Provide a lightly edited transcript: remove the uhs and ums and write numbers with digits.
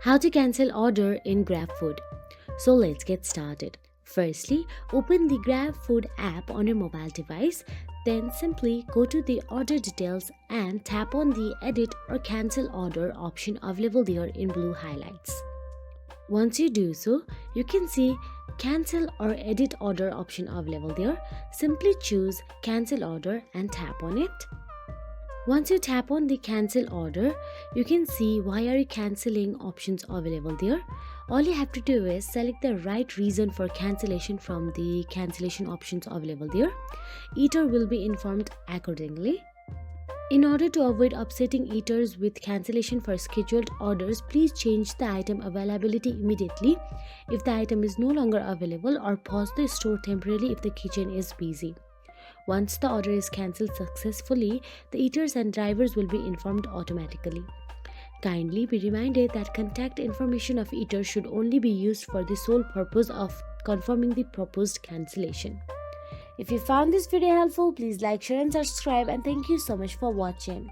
How to cancel order in Grabfood. So let's get started. Firstly, open the Grabfood app on your mobile device. Then simply go to the order details and tap on the edit or cancel order option available there in blue highlights. Once you do so, you can see cancel or edit order option available there. Simply choose cancel order and tap on it. Once you tap on the cancel order, you can see why are you canceling options available there. All you have to do is select the right reason for cancellation from the cancellation options available there. Eater will be informed accordingly. In order to avoid upsetting eaters with cancellation for scheduled orders, please change the item availability immediately if the item is no longer available, or pause the store temporarily if the kitchen is busy. Once the order is cancelled successfully, the eaters and drivers will be informed automatically. Kindly be reminded that contact information of eaters should only be used for the sole purpose of confirming the proposed cancellation. If you found this video helpful, please like, share and subscribe, and thank you so much for watching.